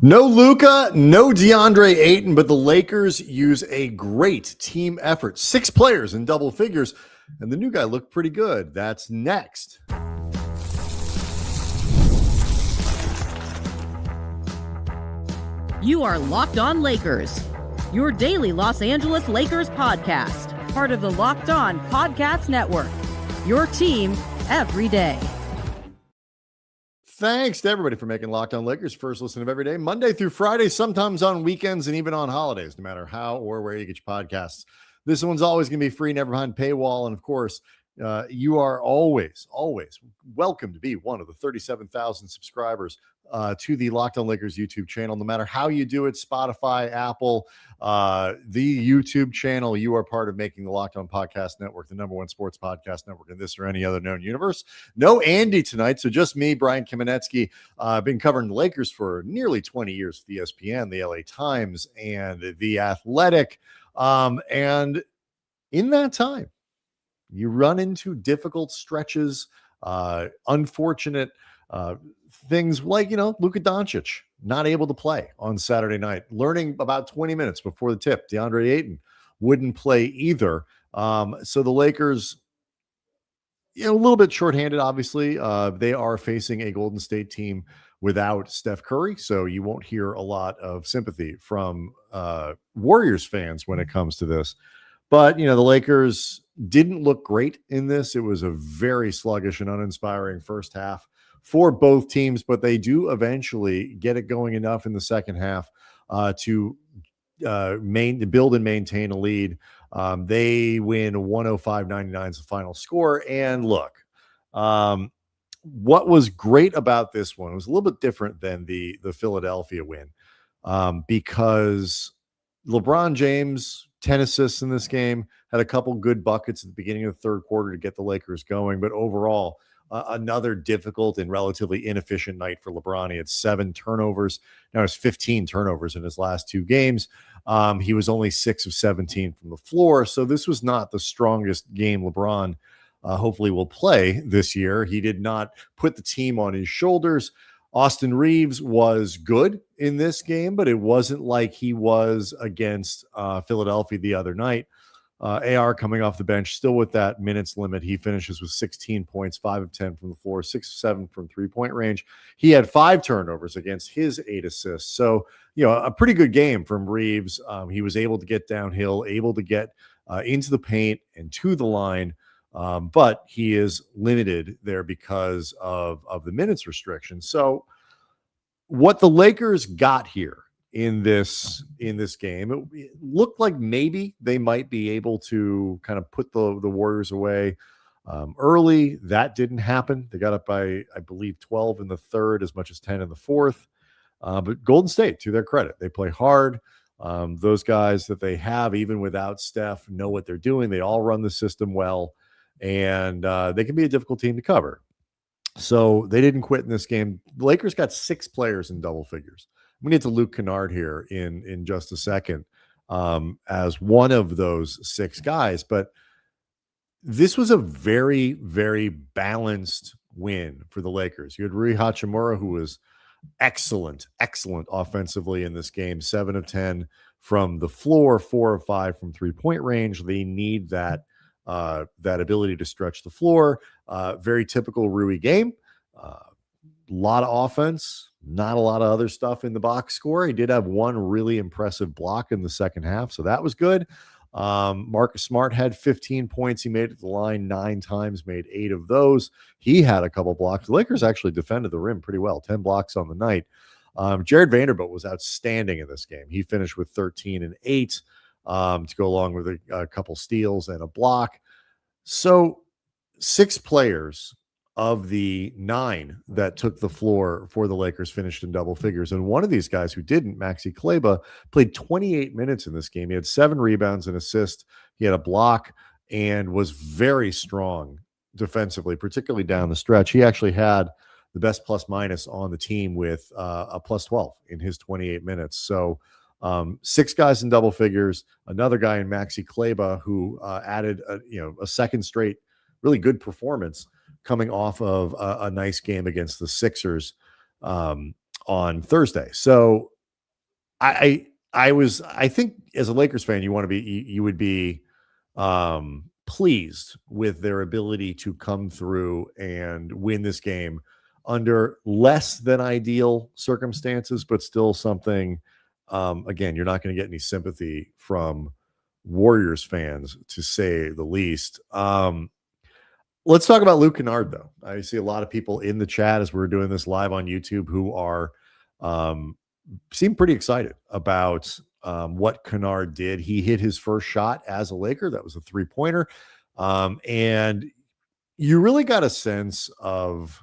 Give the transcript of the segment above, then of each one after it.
No Luka, no Deandre Ayton, but the Lakers use a great team effort. 6 players in double figures, and the new guy looked pretty good. That's next. You are Locked On Lakers, your daily Los Angeles Lakers podcast, part of the Locked On Podcast Network, your team every day. Thanks to everybody for making Locked On Lakers first listen of every day, Monday through Friday, sometimes on weekends and even on holidays, no matter how or where you get your podcasts. This one's always going to be free, never behind paywall. And of course, you are always welcome to be one of the 37,000 subscribers to the Locked On Lakers YouTube channel. No matter how you do it, Spotify, Apple, the YouTube channel, you are part of making the Locked On Podcast Network, the #1 sports podcast network in this or any other known universe. No Andy tonight, so just me, Brian Kamenetsky. I've been covering the Lakers for nearly 20 years with ESPN, the LA Times, and The Athletic. And in that time, you run into difficult stretches, unfortunate things like, Luka Dončić not able to play on Saturday night, learning about 20 minutes before the tip. Deandre Ayton wouldn't play either. So the Lakers, a little bit shorthanded, obviously. They are facing a Golden State team without Steph Curry, so you won't hear a lot of sympathy from Warriors fans when it comes to this. But, the Lakers didn't look great in this. It was a very sluggish and uninspiring first half for both teams, but they do eventually get it going enough in the second half to build and maintain a lead. They win 105-99 is the final score. And look, what was great about this one was a little bit different than the Philadelphia win because LeBron James, 10 assists in this game, had a couple good buckets at the beginning of the third quarter to get the Lakers going. But overall, another difficult and relatively inefficient night for LeBron. He had 7 turnovers. Now it's 15 turnovers in his last 2 games. He was only 6 of 17 from the floor. So this was not the strongest game LeBron hopefully will play this year. He did not put the team on his shoulders. Austin Reeves was good in this game, but it wasn't like he was against Philadelphia the other night. AR coming off the bench, still with that minutes limit. He finishes with 16 points, 5 of 10 from the floor, 6 of 7 from three-point range. He had 5 turnovers against his 8 assists. So, a pretty good game from Reeves. He was able to get downhill, able to get into the paint and to the line. But he is limited there because of the minutes restriction. So what the Lakers got here in this game, it looked like maybe they might be able to kind of put the Warriors away early. That didn't happen. They got up by, I believe, 12 in the third, as much as 10 in the fourth. But Golden State, to their credit, they play hard. Those guys that they have, even without Steph, know what they're doing. They all run the system well. And they can be a difficult team to cover. So they didn't quit in this game. The Lakers got 6 players in double figures. I'm going to get to Luke Kennard here in just a second as one of those 6 guys. But this was a very, very balanced win for the Lakers. You had Rui Hachimura, who was excellent offensively in this game. 7 of 10 from the floor, 4 of 5 from three-point range. They need that ability to stretch the floor. Very typical Rui game. A lot of offense, not a lot of other stuff in the box score. He did have one really impressive block in the second half, so that was good. Marcus Smart had 15 points. He made it to the line 9 times, made 8 of those. He had a couple blocks. The Lakers actually defended the rim pretty well, 10 blocks on the night. Jared Vanderbilt was outstanding in this game. He finished with 13 and 8 to go along with a couple steals and a block. So 6 players of the 9 that took the floor for the Lakers finished in double figures. And one of these guys who didn't, Maxi Kleber, played 28 minutes in this game. He had 7 rebounds and assists. He had a block and was very strong defensively, particularly down the stretch. He actually had the best plus minus on the team with a plus 12 in his 28 minutes. So 6 guys in double figures, another guy in Maxi Kleber who added a second straight really good performance coming off of a nice game against the Sixers on on Thursday. So I think as a Lakers fan, you would be pleased with their ability to come through and win this game under less than ideal circumstances, but still something. Again, you're not going to get any sympathy from Warriors fans, to say the least. Let's talk about Luke Kennard, though. I see a lot of people in the chat as we're doing this live on YouTube who are seem pretty excited about what Kennard did. He hit his first shot as a Laker. That was a 3-pointer. And you really got a sense of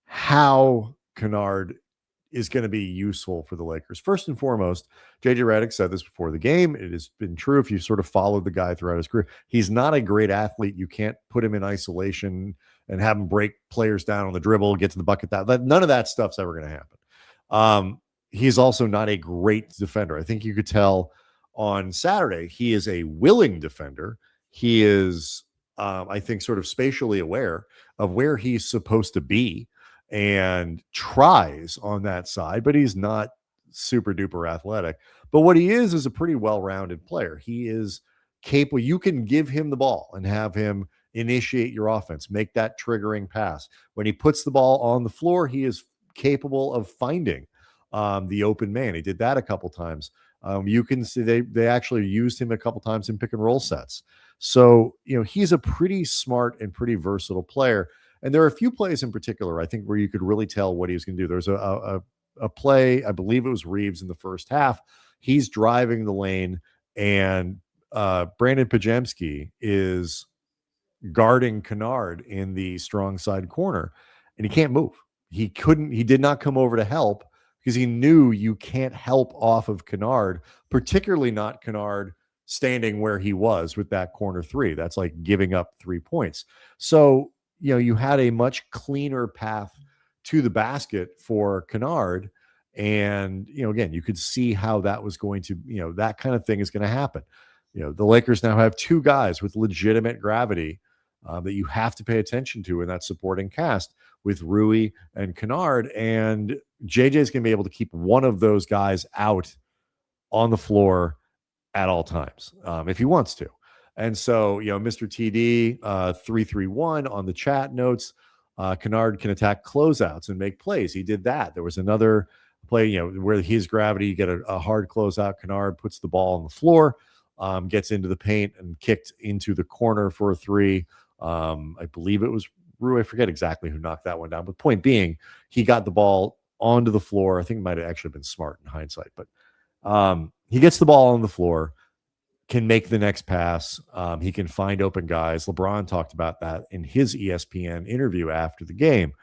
how Kennard is going to be useful for the Lakers. First and foremost, JJ Redick said this before the game. It has been true if you sort of followed the guy throughout his career. He's not a great athlete. You can't put him in isolation and have him break players down on the dribble, get to the bucket. None of that stuff's ever going to happen. He's also not a great defender. I think you could tell on Saturday, he is a willing defender. He is, I think, sort of spatially aware of where he's supposed to be and tries on that side, but he's not super duper athletic. But what he is a pretty well-rounded player. He is capable. You can give him the ball and have him initiate your offense, make that triggering pass. When he puts the ball on the floor, he is capable of finding the open man. He did that a couple times. You can see they actually used him a couple times in pick and roll sets. So, he's a pretty smart and pretty versatile player. And there are a few plays in particular, I think, where you could really tell what he was going to do. There's a play, I believe it was Reeves in the first half. He's driving the lane, and Brandon Pajemski is guarding Kennard in the strong side corner, and he can't move. He did not come over to help because he knew you can't help off of Kennard, particularly not Kennard standing where he was with that corner three. That's like giving up 3 points. So, you had a much cleaner path to the basket for Kennard. And, again, you could see how that was going to, that kind of thing is going to happen. The Lakers now have 2 guys with legitimate gravity that you have to pay attention to in that supporting cast with Rui and Kennard. And JJ is going to be able to keep one of those guys out on the floor at all times if he wants to. And so, Mr. TD 331 on the chat notes, Kennard can attack closeouts and make plays. He did that. There was another play, where his gravity, you get a hard closeout. Kennard puts the ball on the floor, gets into the paint and kicked into the corner for a 3. I believe it was Rui. I forget exactly who knocked that one down. But point being, he got the ball onto the floor. I think it might have actually been smart in hindsight. But he gets the ball on the floor, can make the next pass. He can find open guys. LeBron talked about that in his ESPN interview after the game.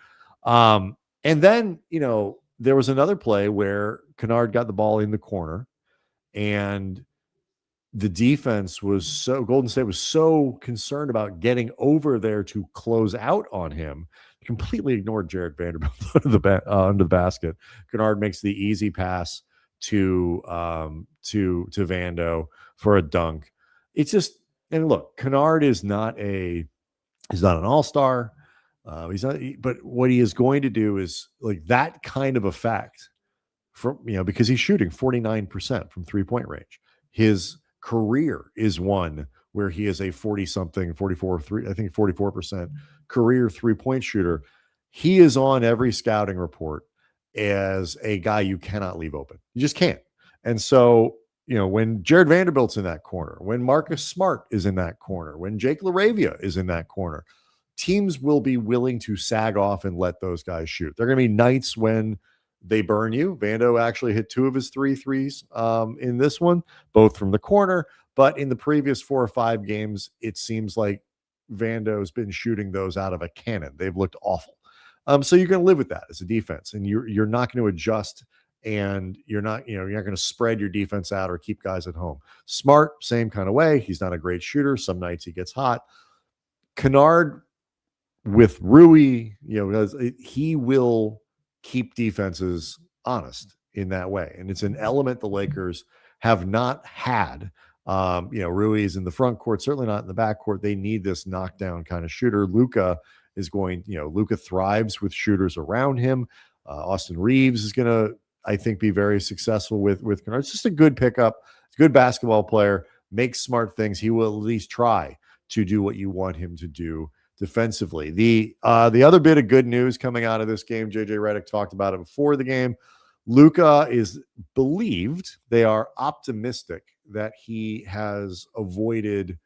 And then, there was another play where Kennard got the ball in the corner, and the defense Golden State was so concerned about getting over there to close out on him, completely ignored Jared Vanderbilt under the basket. Kennard makes the easy pass to Vando for a dunk. It's just, and look, Kennard is not an all-star. He's not, but what he is going to do is like that kind of effect from, because he's shooting 49% from 3-point range. His career is one where he is a 44% career 3-point shooter. He is on every scouting report as a guy you cannot leave open. You just can't. And so, when Jared Vanderbilt's in that corner, when Marcus Smart is in that corner, when Jake LaRavia is in that corner, teams will be willing to sag off and let those guys shoot. There are going to be nights when they burn you. Vando actually hit 2 of his 3 threes in this one, both from the corner. But in the previous 4 or 5 games, it seems like Vando's been shooting those out of a cannon. They've looked awful. So you're going to live with that as a defense, and you're not going to adjust, and you're not going to spread your defense out or keep guys at home. Smart, same kind of way. He's not a great shooter. Some nights he gets hot. Kennard with Rui, he will keep defenses honest in that way. And it's an element the Lakers have not had. Rui is in the front court, certainly not in the back court. They need this knockdown kind of shooter. Luka thrives with shooters around him. Austin Reeves is going to, I think, be very successful with Kennard. It's just a good pickup. It's a good basketball player, makes smart things. He will at least try to do what you want him to do defensively. The other bit of good news coming out of this game, JJ Redick talked about it before the game. Luka is believed, they are optimistic that he has avoided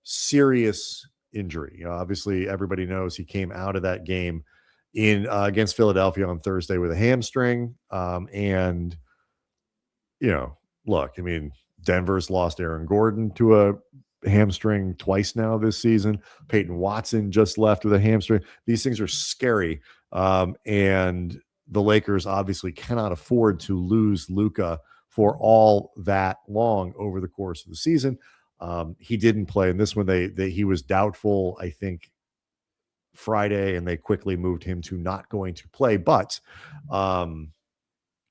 serious injury. Obviously, everybody knows he came out of that game in against Philadelphia on Thursday with a hamstring. And, look, I mean, Denver's lost Aaron Gordon to a hamstring twice now this season. Peyton Watson just left with a hamstring. These things are scary. And the Lakers obviously cannot afford to lose Luka for all that long over the course of the season. He didn't play in this one. He was doubtful, I think, Friday, and they quickly moved him to not going to play, but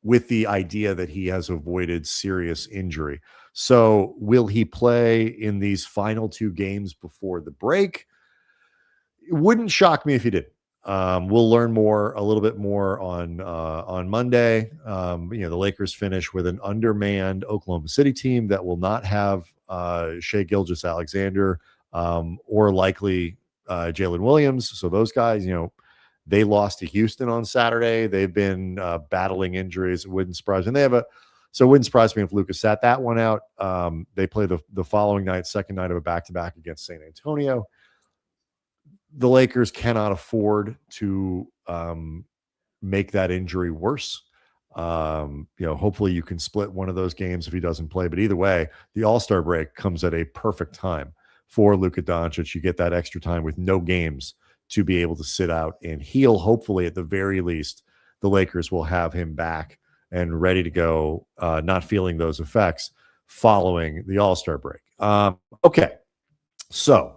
with the idea that he has avoided serious injury. So will he play in these final 2 games before the break? It wouldn't shock me if he did. We'll learn a little bit more on Monday. The Lakers finish with an undermanned Oklahoma City team that will not have Shai Gilgeous-Alexander or likely Jalen Williams. So those guys, they lost to Houston on Saturday. They've been battling injuries. It wouldn't surprise me. So it wouldn't surprise me if Lucas sat that one out. They play the following night, second night of a back-to-back against San Antonio. The Lakers cannot afford to make that injury worse. Hopefully you can split one of those games if he doesn't play. But either way, the All-Star break comes at a perfect time for Luka Dončić. You get that extra time with no games to be able to sit out and heal. Hopefully, at the very least, the Lakers will have him back and ready to go, not feeling those effects following the All-Star break. Okay, so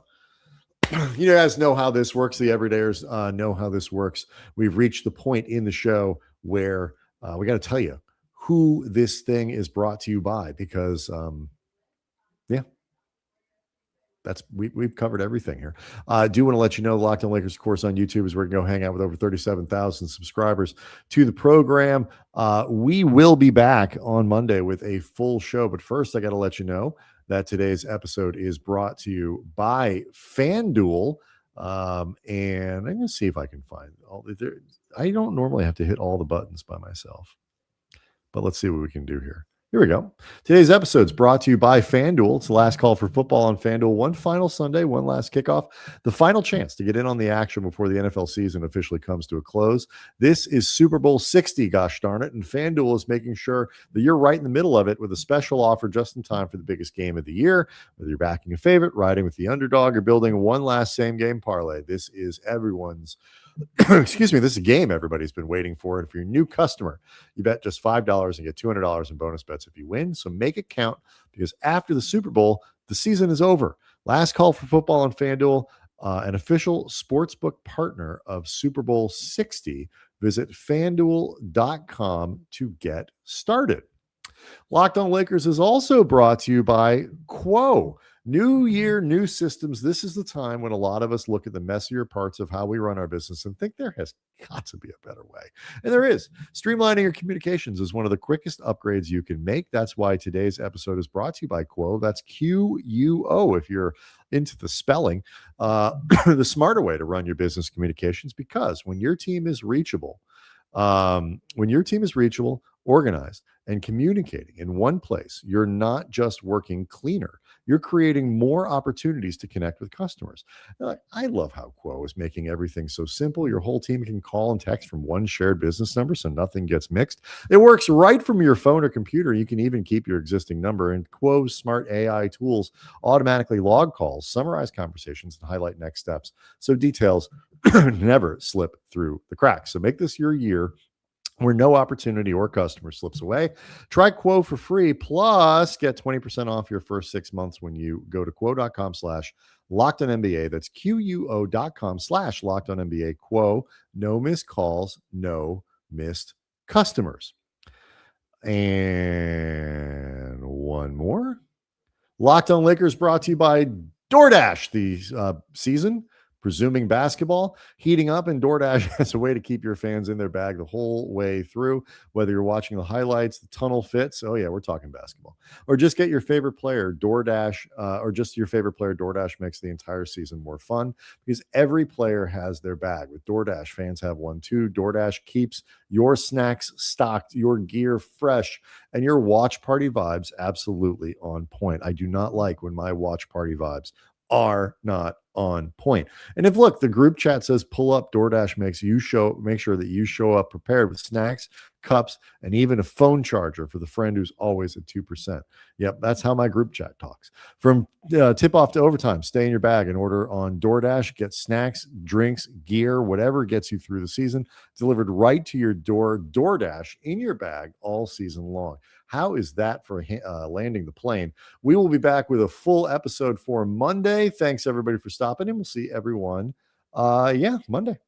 you guys know how this works. The everydayers know how this works. We've reached the point in the show where we got to tell you who this thing is brought to you by, because we've covered everything here. I do want to let you know, Locked On Lakers, of course, on YouTube is where you can go hang out with over 37,000 subscribers to the program. We will be back on Monday with a full show. But first, I got to let you know that today's episode is brought to you by FanDuel. And I'm going to see if I can find all the. I don't normally have to hit all the buttons by myself, but let's see what we can do here. Here we go. Today's episode is brought to you by FanDuel. It's the last call for football on FanDuel. One final Sunday, one last kickoff. The final chance to get in on the action before the NFL season officially comes to a close. This is Super Bowl 60, gosh darn it. And FanDuel is making sure that you're right in the middle of it with a special offer just in time for the biggest game of the year. Whether you're backing a favorite, riding with the underdog, or building one last same-game parlay, this is everyone's this is a game everybody's been waiting for. And if you're a new customer, you bet just $5 and get $200 in bonus bets if you win. So make it count, because after the Super Bowl, the season is over. Last call for football on FanDuel, an official sportsbook partner of Super Bowl 60. Visit FanDuel.com to get started. Locked On Lakers is also brought to you by Quo. New year, new systems. This is the time when a lot of us look at the messier parts of how we run our business and think there has got to be a better way. And there is. Streamlining your communications is one of the quickest upgrades you can make. That's why today's episode is brought to you by Quo. That's Quo if you're into the spelling. The smarter way to run your business communications, because when your team is reachable, organized, and communicating in one place, you're not just working cleaner, you're creating more opportunities to connect with customers. I love how Quo is making everything so simple. Your whole team can call and text from one shared business number, so nothing gets mixed. It works right from your phone or computer. You can even keep your existing number, and Quo's smart AI tools automatically log calls, summarize conversations, and highlight next steps, so details never slip through the cracks. So make this your year where no opportunity or customer slips away. Try Quo for free, plus get 20% off your first 6 months when you go to quo.com/LockedOnNBA. That's QUO.com/LockedOnNBA. Quo, no missed calls, no missed customers. And one more. Locked On Lakers brought to you by DoorDash. The season Presuming basketball heating up, and DoorDash has a way to keep your fans in their bag the whole way through, whether you're watching the highlights, the tunnel fits. Oh yeah, we're talking basketball, or just get your favorite player. DoorDash makes the entire season more fun because every player has their bag. With DoorDash, fans have one too. DoorDash keeps your snacks stocked, your gear fresh, and your watch party vibes absolutely on point. I do not like when my watch party vibes are not on point. And if the group chat says pull up, DoorDash make sure that you show up prepared with snacks, cups, and even a phone charger for the friend who's always at 2%. Yep, that's how my group chat talks. From tip off to overtime, stay in your bag and order on DoorDash. Get snacks, drinks, gear, whatever gets you through the season, delivered right to your door. DoorDash in your bag all season long. How is that for landing the plane? We will be back with a full episode for Monday. Thanks everybody for stopping in. We'll see everyone Monday.